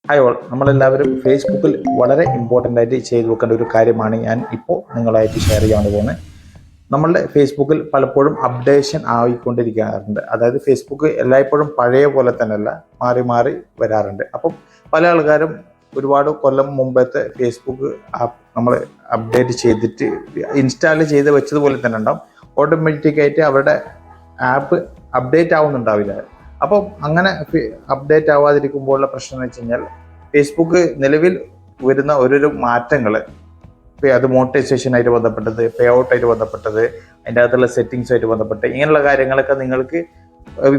Hi all, നമ്മളെല്ലാവരും ഫേസ്ബുക്കിൽ വളരെ ഇമ്പോർട്ടൻ്റ് ആയിട്ട് ചെയ്തു വെക്കേണ്ട ഒരു കാര്യമാണ് ഞാൻ ഇപ്പോൾ നിങ്ങളായിട്ട് ഷെയർ ചെയ്യാൻ പോകുന്നത്. നമ്മളുടെ ഫേസ്ബുക്കിൽ പലപ്പോഴും അപ്ഡേഷൻ ആയിക്കൊണ്ടിരിക്കാറുണ്ട്. അതായത് ഫേസ്ബുക്ക് എല്ലായ്പ്പോഴും പഴയ പോലെ തന്നെയല്ല, മാറി മാറി വരാറുണ്ട്. അപ്പം പല ആൾക്കാരും ഒരുപാട് കൊല്ലം മുമ്പത്തെ ഫേസ്ബുക്ക് ആപ്പ് നമ്മൾ അപ്ഡേറ്റ് ചെയ്തിട്ട് ഇൻസ്റ്റാൾ ചെയ്ത് വെച്ചതുപോലെ തന്നെ ഉണ്ടാവും. ഓട്ടോമാറ്റിക്കായിട്ട് അവരുടെ ആപ്പ് അപ്ഡേറ്റ് ആവുന്നുണ്ടാവില്ല. അപ്പോൾ അങ്ങനെ അപ്ഡേറ്റ് ആവാതിരിക്കുമ്പോഴുള്ള പ്രശ്നം എന്ന് വെച്ച് കഴിഞ്ഞാൽ ഫേസ്ബുക്ക് നിലവിൽ വരുന്ന ഓരോരോ മാറ്റങ്ങൾ, അത് മോണിറ്റൈസേഷനായിട്ട് ബന്ധപ്പെട്ടത്, പേ ഔട്ടായിട്ട് ബന്ധപ്പെട്ടത്, അതിൻ്റെ അകത്തുള്ള സെറ്റിങ്സുമായിട്ട് ബന്ധപ്പെട്ട് ഇങ്ങനെയുള്ള കാര്യങ്ങളൊക്കെ നിങ്ങൾക്ക്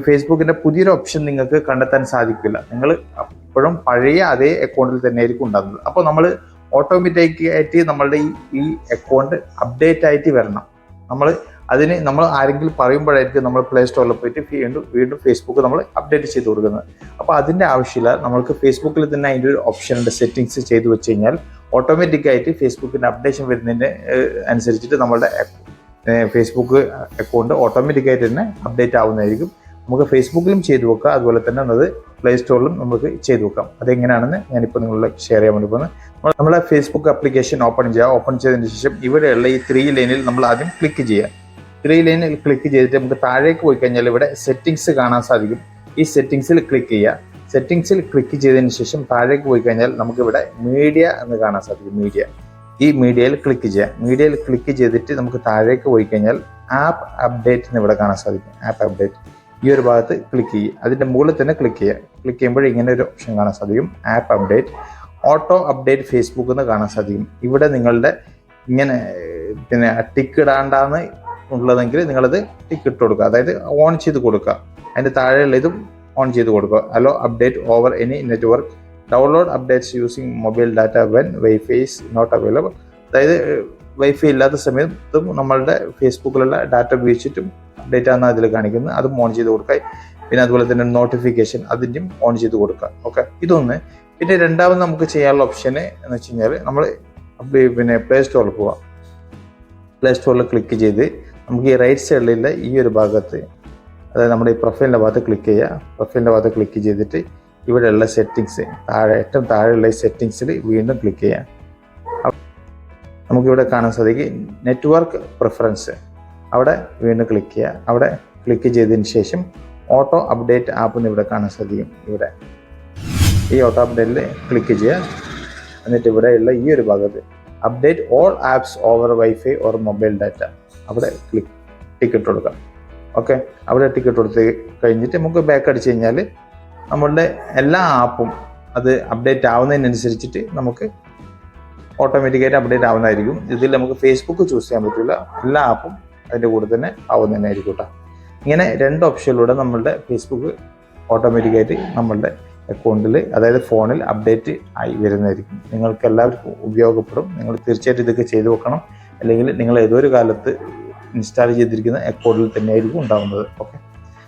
ഫേസ്ബുക്കിൻ്റെ പുതിയൊരു ഓപ്ഷൻ നിങ്ങൾക്ക് കണ്ടെത്താൻ സാധിക്കില്ല. നിങ്ങൾ ഇപ്പോഴും പഴയ അതേ അക്കൗണ്ടിൽ തന്നെ ആയിരിക്കും ഉണ്ടാകുന്നത്. അപ്പോൾ നമ്മൾ ഓട്ടോമാറ്റിക്കായിട്ട് നമ്മളുടെ ഈ അക്കൗണ്ട് അപ്ഡേറ്റ് ആയിട്ട് വരണം. നമ്മൾ ആരെങ്കിലും പറയുമ്പോഴായിരിക്കും നമ്മൾ പ്ലേ സ്റ്റോറിൽ പോയിട്ട് വീണ്ടും ഫേസ്ബുക്ക് നമ്മൾ അപ്ഡേറ്റ് ചെയ്ത് കൊടുക്കുന്നത്. അപ്പോൾ അതിൻ്റെ ആവശ്യമില്ല. നമ്മൾക്ക് ഫേസ്ബുക്കിൽ തന്നെ അതിൻ്റെ ഒരു ഓപ്ഷൻ ഉണ്ട്, സെറ്റിങ്സ് ചെയ്ത് വെച്ച് കഴിഞ്ഞാൽ ഓട്ടോമാറ്റിക്കായിട്ട് ഫേസ്ബുക്കിൻ്റെ അപ്ഡേഷൻ വരുന്നതിൻ്റെ അനുസരിച്ചിട്ട് നമ്മളുടെ ഫേസ്ബുക്ക് അക്കൗണ്ട് ഓട്ടോമാറ്റിക്കായിട്ട് തന്നെ അപ്ഡേറ്റ് ആവുന്നതായിരിക്കും. നമുക്ക് ഫേസ്ബുക്കിലും ചെയ്തു വെക്കാം, അതുപോലെ തന്നെ അത് പ്ലേ സ്റ്റോറിലും നമുക്ക് ചെയ്തു വെക്കാം. അതെങ്ങനെയാണെന്ന് ഞാനിപ്പോൾ നിങ്ങളെ ഷെയർ ചെയ്യാൻ വേണ്ടി പോകുന്നത്. നമ്മളെ ഫേസ്ബുക്ക് ആപ്ലിക്കേഷൻ ഓപ്പൺ ചെയ്തതിന് ശേഷം ഇവിടെയുള്ള ഈ 3 ലൈനിൽ നമ്മൾ ആദ്യം ക്ലിക്ക് ചെയ്യുക. 3 ലൈനിൽ ക്ലിക്ക് ചെയ്തിട്ട് നമുക്ക് താഴേക്ക് പോയി കഴിഞ്ഞാൽ ഇവിടെ സെറ്റിങ്സ് കാണാൻ സാധിക്കും. ഈ സെറ്റിങ്സിൽ ക്ലിക്ക് ചെയ്യുക. സെറ്റിങ്സിൽ ക്ലിക്ക് ചെയ്തതിന് ശേഷം താഴേക്ക് പോയി കഴിഞ്ഞാൽ നമുക്കിവിടെ മീഡിയ എന്ന് കാണാൻ സാധിക്കും. ഈ മീഡിയയിൽ ക്ലിക്ക് ചെയ്യുക. മീഡിയയിൽ ക്ലിക്ക് ചെയ്തിട്ട് നമുക്ക് താഴേക്ക് പോയി കഴിഞ്ഞാൽ ആപ്പ് അപ്ഡേറ്റ് എന്ന് ഇവിടെ കാണാൻ സാധിക്കും. ആപ്പ് അപ്ഡേറ്റ് ഈ ഒരു ഭാഗത്ത് ക്ലിക്ക് ചെയ്യുക. അതിൻ്റെ മുകളിൽ തന്നെ ക്ലിക്ക് ചെയ്യുക. ക്ലിക്ക് ചെയ്യുമ്പോൾ ഇങ്ങനെ ഒരു ഓപ്ഷൻ കാണാൻ സാധിക്കും, app update. Auto update Facebook എന്ന് കാണാൻ സാധിക്കും. ഇവിടെ നിങ്ങളുടെ ഇങ്ങനെ ടിക്ക് ഇടാണ്ടാന്ന് ഉള്ളതെങ്കിൽ നിങ്ങളത് ടിക്ക് ഇട്ട് കൊടുക്കുക, അതായത് ഓൺ ചെയ്ത് കൊടുക്കുക. അതിൻ്റെ താഴെയുള്ള ഇതും ഓൺ ചെയ്ത് കൊടുക്കുക. Allow update over any network, download updates using mobile data when wifi is not available. അതായത് വൈഫൈ ഇല്ലാത്ത സമയത്തും നമ്മളുടെ ഫേസ്ബുക്കിലുള്ള ഡാറ്റ ഉപയോഗിച്ചിട്ടും അപ്ഡേറ്റ് ആണ് അതിൽ കാണിക്കുന്നത്, അതും ഓൺ ചെയ്ത് കൊടുക്കുക. പിന്നെ അതുപോലെ തന്നെ നോട്ടിഫിക്കേഷൻ അതിൻ്റെയും ഓൺ ചെയ്ത് കൊടുക്കുക. ഓക്കെ, ഇതൊന്ന്. പിന്നെ രണ്ടാമത് നമുക്ക് ചെയ്യാനുള്ള ഓപ്ഷന് എന്ന് വെച്ച് കഴിഞ്ഞാൽ നമ്മൾ പ്ലേ സ്റ്റോറിൽ പോവാം. പ്ലേ സ്റ്റോറിൽ ക്ലിക്ക് ചെയ്ത് നമുക്ക് ഈ റൈറ്റ് സൈഡിലുള്ള ഈ ഒരു ഭാഗത്ത്, അതായത് നമ്മുടെ ഈ പ്രൊഫൈലിൻ്റെ ഭാഗത്ത് ക്ലിക്ക് ചെയ്യുക. പ്രൊഫൈലിൻ്റെ ഭാഗത്ത് ക്ലിക്ക് ചെയ്തിട്ട് ഇവിടെയുള്ള സെറ്റിങ്സ് ഏറ്റവും താഴെയുള്ള ഈ സെറ്റിങ്സിൽ വീണ്ടും ക്ലിക്ക് ചെയ്യാം. നമുക്കിവിടെ കാണാൻ സാധിക്കും നെറ്റ്വർക്ക് പ്രിഫറൻസ്, അവിടെ വീണ്ടും ക്ലിക്ക് ചെയ്യുക. അവിടെ ക്ലിക്ക് ചെയ്തതിന് ശേഷം ഓട്ടോ അപ്ഡേറ്റ് ആപ്പ് എന്ന് ഇവിടെ കാണാൻ സാധിക്കും. ഇവിടെ ഈ ഓട്ടോ അപ്ഡേറ്റിൽ ക്ലിക്ക് ചെയ്യുക. എന്നിട്ട് ഇവിടെയുള്ള ഈ ഒരു ഭാഗത്ത് update all apps over wifi or mobile data, അവിടെ ടിക്കറ്റ് കൊടുക്കാം. ഓക്കെ, അവിടെ ടിക്കറ്റ് കൊടുത്ത് കഴിഞ്ഞിട്ട് നമുക്ക് ബാക്ക് അടിച്ച് കഴിഞ്ഞാൽ നമ്മളുടെ എല്ലാ ആപ്പും അത് അപ്ഡേറ്റ് ആവുന്നതിനനുസരിച്ചിട്ട് നമുക്ക് ഓട്ടോമാറ്റിക്കായിട്ട് അപ്ഡേറ്റ് ആവുന്നതായിരിക്കും. ഇതിൽ നമുക്ക് ഫേസ്ബുക്ക് ചൂസ് ചെയ്യാൻ പറ്റില്ല, എല്ലാ ആപ്പും അതിൻ്റെ കൂടെ തന്നെ ആവുന്നതന്നെയായിരിക്കും കേട്ടോ. ഇങ്ങനെ 2 ഓപ്ഷനിലൂടെ നമ്മളുടെ ഫേസ്ബുക്ക് ഓട്ടോമാറ്റിക്കായിട്ട് നമ്മളുടെ അക്കൗണ്ടിൽ, അതായത് ഫോണിൽ അപ്ഡേറ്റ് ആയി വരുന്നതായിരിക്കും. നിങ്ങൾക്ക് എല്ലാവർക്കും ഉപയോഗപ്പെടും. നിങ്ങൾ തീർച്ചയായിട്ടും ഇതൊക്കെ ചെയ്തു വെക്കണം. അല്ലെങ്കിൽ നിങ്ങൾ ഏതൊരു കാലത്ത് ഇൻസ്റ്റാൾ ചെയ്തിരിക്കുന്ന അക്കൗണ്ടിൽ തന്നെയായിരിക്കും ഉണ്ടാകുന്നത്. ഓക്കെ,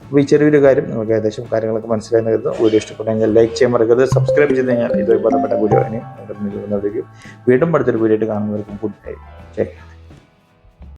അപ്പോൾ ഈ ചെറിയൊരു കാര്യം നിങ്ങൾക്ക് ഏകദേശം കാര്യങ്ങളൊക്കെ മനസ്സിലായെന്ന് കരുതുന്നു. വീഡിയോ ഇഷ്ടപ്പെട്ടെങ്കിൽ ലൈക്ക് ചെയ്യാൻ മറക്കരുത്. സബ്സ്ക്രൈബ് ചെയ്ത് കഴിഞ്ഞാൽ ഇതുമായി ബന്ധപ്പെട്ട വീഡിയോ വീണ്ടും അടുത്തൊരു വീഡിയോ ആയിട്ട് കാണുന്നവർക്കും ഗുഡ് ഡേ.